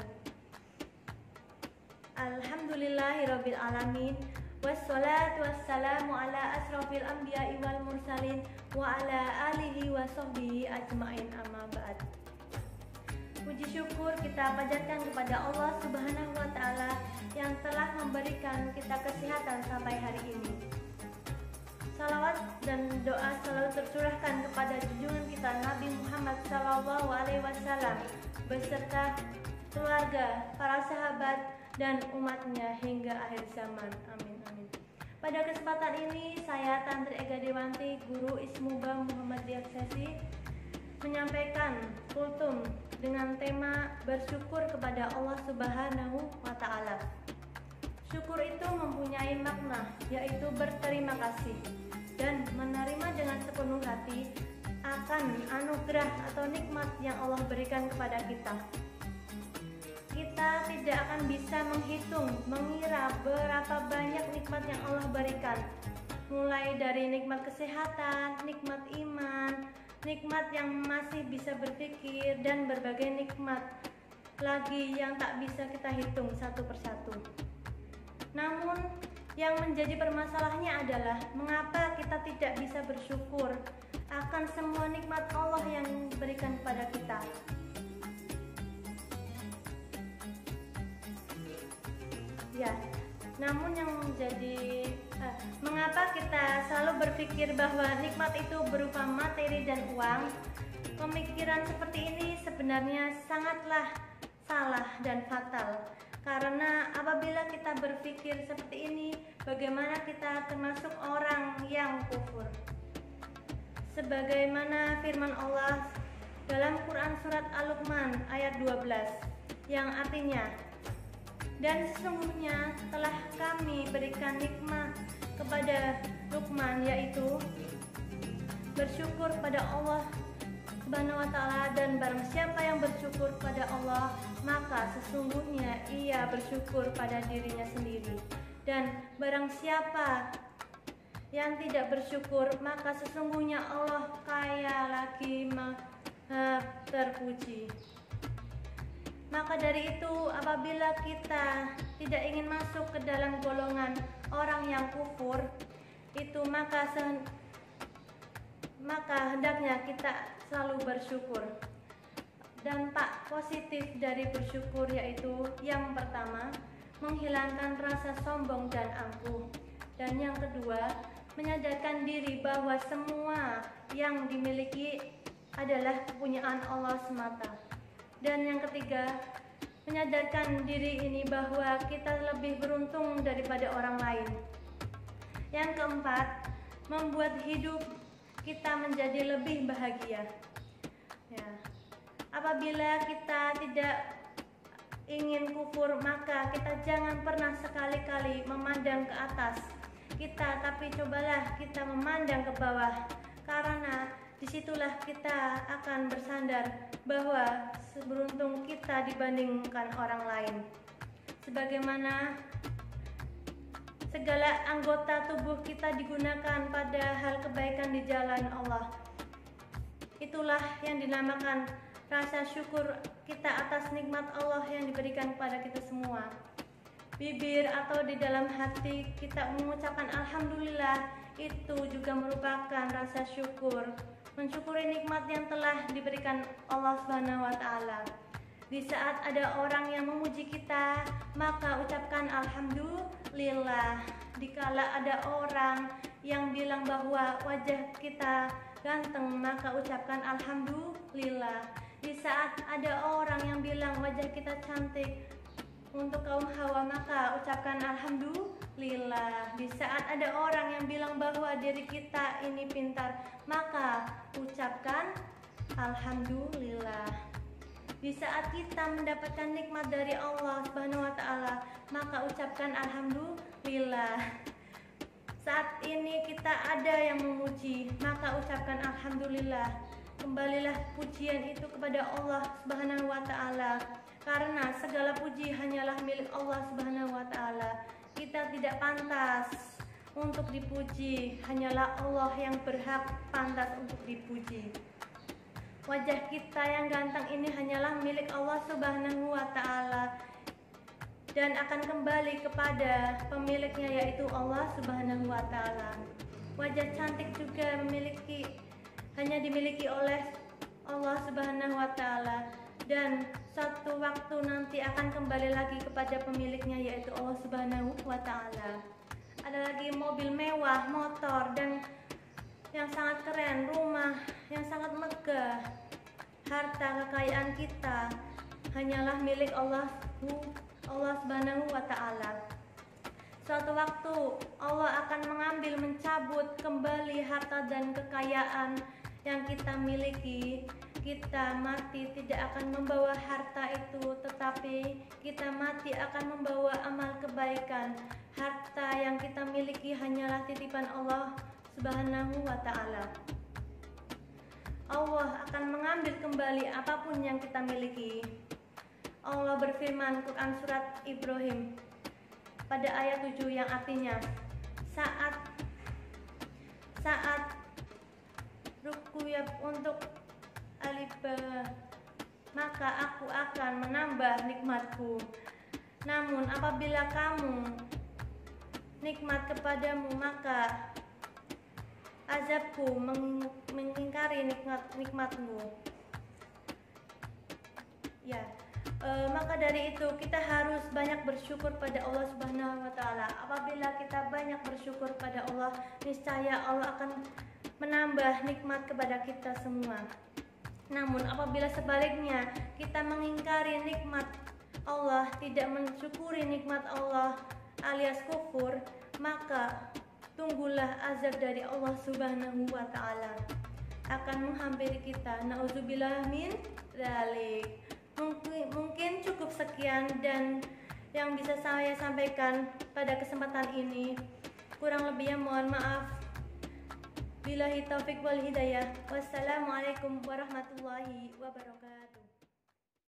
wabarakatuh. Alhamdulillahirabbil alamin. Wassalatu wassalamu ala asrofil anbiya'i wal mursalin wa ala alihi wa sahbihi ajma'in, amma ba'd. Puji syukur kita panjatkan kepada Allah Subhanahu wa Ta'ala yang telah memberikan kita kesehatan sampai hari ini. Salawat dan doa selalu tercurahkan kepada junjungan kita Nabi Muhammad SAW beserta keluarga, para sahabat dan umatnya hingga akhir zaman. Amin. Pada kesempatan ini saya Tantri Ega Dewanti, Guru Ismuba Muhammadiyah Sesi, menyampaikan kultum dengan tema bersyukur kepada Allah Subhanahu wa Ta'ala. Syukur itu mempunyai makna, yaitu berterima kasih dan menerima dengan sepenuh hati akan anugerah atau nikmat yang Allah berikan kepada kita. Kita tidak akan bisa menghitung, mengira berapa banyak nikmat yang Allah berikan, mulai dari nikmat kesehatan, nikmat iman, nikmat yang masih bisa berpikir, dan berbagai nikmat lagi yang tak bisa kita hitung satu persatu. Namun yang menjadi permasalahannya adalah mengapa kita tidak bisa bersyukur akan semua nikmat Allah yang diberikan kepada kita. Ya, namun yang menjadi mengapa kita selalu berpikir bahwa nikmat itu berupa materi dan uang? Pemikiran seperti ini sebenarnya sangatlah salah dan fatal. Karena apabila kita berpikir seperti ini, bagaimana kita termasuk orang yang kufur? Sebagaimana firman Allah dalam Quran surat Al-Luqman ayat 12 yang artinya, dan sesungguhnya telah kami berikan nikmat kepada Luqman, yaitu bersyukur pada Allah Subhanahu wa Ta'ala, dan barang siapa yang bersyukur pada Allah maka sesungguhnya ia bersyukur pada dirinya sendiri, dan barang siapa yang tidak bersyukur maka sesungguhnya Allah kaya lagi terpuji. Maka dari itu, apabila kita tidak ingin masuk ke dalam golongan orang yang kufur itu, maka hendaknya kita selalu bersyukur. Dampak positif dari bersyukur yaitu yang pertama, menghilangkan rasa sombong dan angkuh, dan yang kedua, menyadarkan diri bahwa semua yang dimiliki adalah kepunyaan Allah semata. Dan yang ketiga, menyadarkan diri ini bahwa kita lebih beruntung daripada orang lain. Yang keempat, membuat hidup kita menjadi lebih bahagia. Ya. Apabila kita tidak ingin kufur, maka kita jangan pernah sekali-kali memandang ke atas kita, tapi cobalah kita memandang ke bawah, karena disitulah kita akan bersandar bahwa seberuntung kita dibandingkan orang lain. Sebagaimana segala anggota tubuh kita digunakan pada hal kebaikan di jalan Allah. Itulah yang dinamakan rasa syukur kita atas nikmat Allah yang diberikan kepada kita semua. Bibir atau di dalam hati kita mengucapkan alhamdulillah, itu juga merupakan rasa syukur, mensyukuri nikmat yang telah diberikan Allah Subhanahu wa Ta'ala. Di saat ada orang yang memuji kita, maka ucapkan alhamdulillah. Dikala ada orang yang bilang bahwa wajah kita ganteng, maka ucapkan alhamdulillah. Di saat ada orang yang bilang wajah kita cantik untuk kaum hawa, maka ucapkan alhamdulillah. Di saat ada orang yang bilang bahwa diri kita ini pintar, maka ucapkan alhamdulillah. Di saat kita mendapatkan nikmat dari Allah Subhanahu wa Ta'ala, maka ucapkan alhamdulillah. Saat ini kita ada yang memuji, maka ucapkan alhamdulillah. Kembalilah pujian itu kepada Allah Subhanahu wa Ta'ala, karena segala puji hanyalah milik Allah Subhanahu wa Ta'ala. Kita tidak pantas untuk dipuji, hanyalah Allah yang berhak pantas untuk dipuji. Wajah kita yang ganteng ini hanyalah milik Allah Subhanahu wa Ta'ala. dan akan kembali kepada pemiliknya, yaitu Allah Subhanahu wa Ta'ala. Wajah cantik juga hanya dimiliki oleh Allah Subhanahu wa Ta'ala, dan suatu waktu nanti akan kembali lagi kepada pemiliknya, yaitu Allah Subhanahu wa Ta'ala. Ada lagi mobil mewah, motor, dan yang sangat keren, rumah yang sangat megah. Harta kekayaan kita hanyalah milik Allah Subhanahu wa Ta'ala. Suatu waktu Allah akan mencabut kembali harta dan kekayaan yang kita miliki. Kita mati tidak akan membawa harta itu, tetapi kita mati akan membawa amal kebaikan. Harta yang kita miliki hanyalah titipan Allah Subhanahu wa Ta'ala. Allah akan mengambil kembali apapun yang kita miliki. Allah berfirman, Quran surat Ibrahim pada ayat 7, yang artinya saat rukuyab untuk alif maka aku akan menambah nikmatku. Namun apabila kamu nikmat kepadamu, maka azabku mengingkari nikmatmu. Ya, maka dari itu kita harus banyak bersyukur pada Allah Subhanahu wa Ta'ala. Apabila kita banyak bersyukur pada Allah, niscaya Allah akan menambah nikmat kepada kita semua. Namun apabila sebaliknya kita mengingkari nikmat Allah, tidak mensyukuri nikmat Allah alias kufur, maka tunggulah azab dari Allah Subhanahu wa Ta'ala akan menghampiri kita. Nauzubillah min dzalik. Mungkin cukup sekian dan yang bisa saya sampaikan pada kesempatan ini. Kurang lebihnya mohon maaf. Billahi taufik wal hidayah. Wassalamualaikum warahmatullahi wabarakatuh.